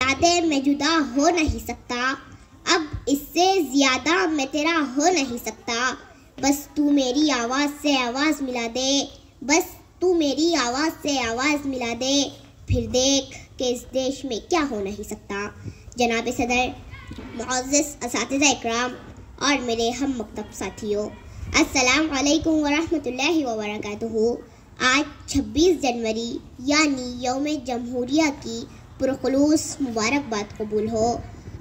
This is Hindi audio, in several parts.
यादें मैं जुदा हो नहीं सकता, अब इससे ज्यादा मैं तेरा हो नहीं सकता। बस तू मेरी आवाज़ से आवाज़ मिला दे, बस तू मेरी आवाज़ से आवाज़ मिला दे, फिर देख कि इस देश में क्या हो नहीं सकता। जनाब सदर, मुअज़्ज़िज़ असातिज़ा इकराम और मेरे हम मकतब साथियों, अस्सलाम वालेकुम वरहमतुल्लाहि वबरकातुहू। आज 26 जनवरी यानी यौम जमहूरिया की पुरखुलूस मुबारकबाद कबूल हो।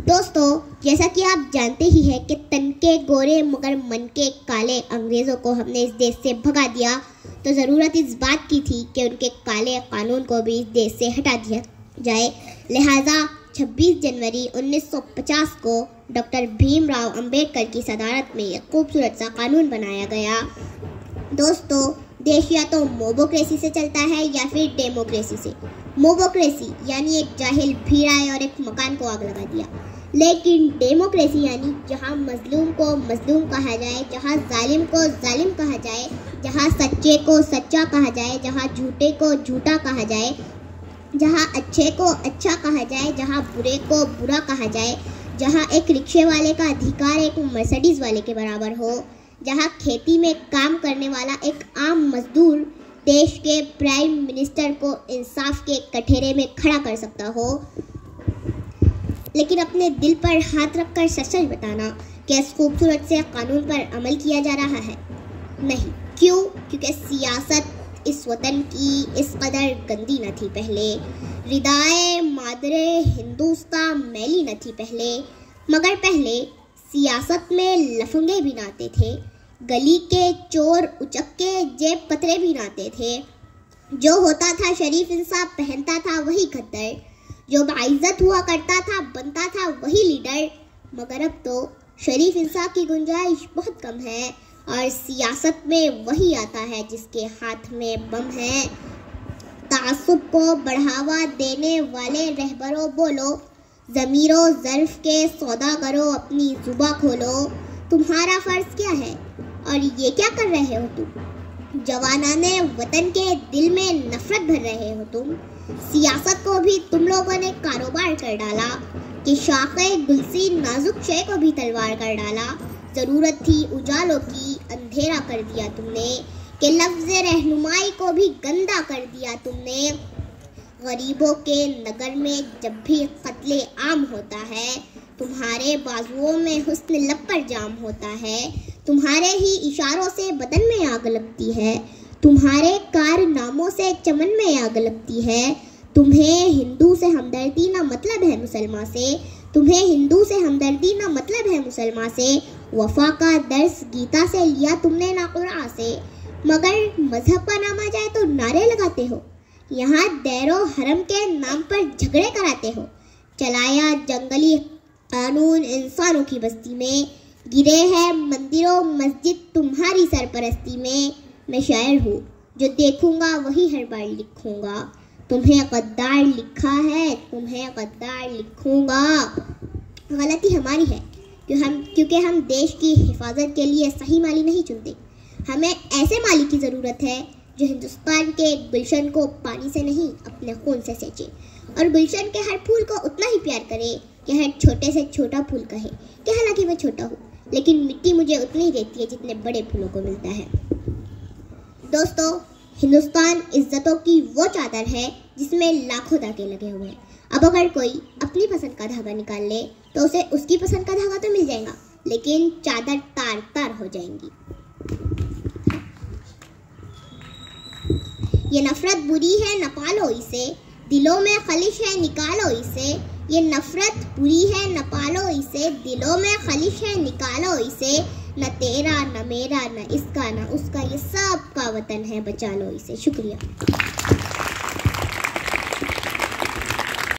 दोस्तों, जैसा कि आप जानते ही हैं कि तन के गोरे मगर मन के काले अंग्रेज़ों को हमने इस देश से भगा दिया, तो ज़रूरत इस बात की थी कि उनके काले कानून को भी इस देश से हटा दिया जाए। लिहाजा 26 जनवरी 1950 को डॉक्टर भीमराव अंबेडकर की सदारत में एक खूबसूरत सा कानून बनाया गया। दोस्तों, देश या तो मोबोक्रेसी से चलता है या फिर डेमोक्रेसी से। मोबोक्रेसी यानी एक जाहिल भीड़ आए और एक मकान को आग लगा दिया, लेकिन डेमोक्रेसी यानी जहां मजलूम को मजलूम कहा जाए, जहां जालिम को जालिम कहा जाए, जहां सच्चे को सच्चा कहा जाए, जहां झूठे को झूठा कहा जाए, जहां अच्छे को अच्छा कहा जाए, जहां बुरे को बुरा कहा जाए, जहां एक रिक्शे वाले का अधिकार एक मर्सिडीज वाले के बराबर हो, जहां खेती में काम करने वाला एक आम मजदूर देश के प्राइम मिनिस्टर को इंसाफ के कठेरे में खड़ा कर सकता हो। लेकिन अपने दिल पर हाथ रखकर सच सच बताना कि इस खूबसूरत से कानून पर अमल किया जा रहा है? नहीं। क्यों? क्योंकि सियासत इस वतन की इस कदर गंदी न थी पहले, रिदाए मादरे हिंदुस्तान मैली न थी पहले, मगर पहले सियासत में लफंगे भी नाते थे, गली के चोर उचक्के जेब कतरे भी नाते थे। जो होता था शरीफ इंसान पहनता था वही खद्दर, जो बाइज्जत हुआ करता था बनता था वही लीडर। मगर अब तो शरीफ इंसान की गुंजाइश बहुत कम है और सियासत में वही आता है जिसके हाथ में बम है। तासुब को बढ़ावा देने वाले रहबरों बोलो, ज़मीरो ज़र्फ के सौदा करो, अपनी जुबा खोलो। तुम्हारा फ़र्ज़ क्या है और ये क्या कर रहे हो तुम? जवानाने वतन के दिल में नफरत भर रहे हो तुम। सियासत को भी तुम लोगों ने कारोबार कर डाला कि शाखे गुलसी नाजुक शे को भी तलवार कर डाला। ज़रूरत थी उजालों की, अंधेरा कर दिया तुमने, कि लफ्ज़ रहनुमाई को भी गंदा कर दिया तुमने। गरीबों के नगर में जब भी कत्ले आम होता है, तुम्हारे बाजुओं में हुस्न लब पर जाम होता है, तुम्हारे ही इशारों से बदन में आग लगती है, तुम्हारे कारनामों से चमन में आग लगती है। तुम्हें हिंदू से हमदर्दी ना मतलब है मुसलमान से, तुम्हें हिंदू से हमदर्दी ना मतलब है मुसलमान से। वफा का दर्स गीता से लिया तुमने ना कुरान से, मगर मजहब का नाम आ जाए तो नारे लगाते हो। यहाँ दैरो हरम के नाम पर झगड़े कराते हो। चलाया जंगली कानून इंसानों की बस्ती में, गिरे हैं मंदिरों मस्जिद तुम्हारी सरपरस्ती में। मैं शायर हूँ, जो देखूंगा वही हर बार लिखूंगा। तुम्हें गद्दार लिखा है, तुम्हें गद्दार लिखूंगा। गलती हमारी है क्योंकि हम देश की हिफाजत के लिए सही माली नहीं चुनते। हमें ऐसे माली की ज़रूरत है जो हिंदुस्तान के गुलशन को पानी से नहीं अपने खून से सींचे, और गुलशन के हर फूल को उतना ही प्यार करे कि हर छोटे से छोटा फूल कहे कि हालांकि मैं छोटा हूँ, लेकिन मिट्टी मुझे उतनी ही देती है जितने बड़े फूलों को मिलता है। दोस्तों, हिंदुस्तान इज्जतों की वो चादर है जिसमें लाखों धागे लगे हुए हैं। अब अगर कोई अपनी पसंद का धागा निकाल ले तो उसे उसकी पसंद का धागा तो मिल जाएगा, लेकिन चादर तार तार हो जाएंगी। ये नफरत बुरी है न पालो इसे, दिलों में खलिश है निकालो इसे। ये नफरत बुरी है न पालो इसे, दिलों में खलिश है निकालो इसे। न तेरा न मेरा न इसका न उसका, ये सब का वतन है, बचा लो इसे। शुक्रिया।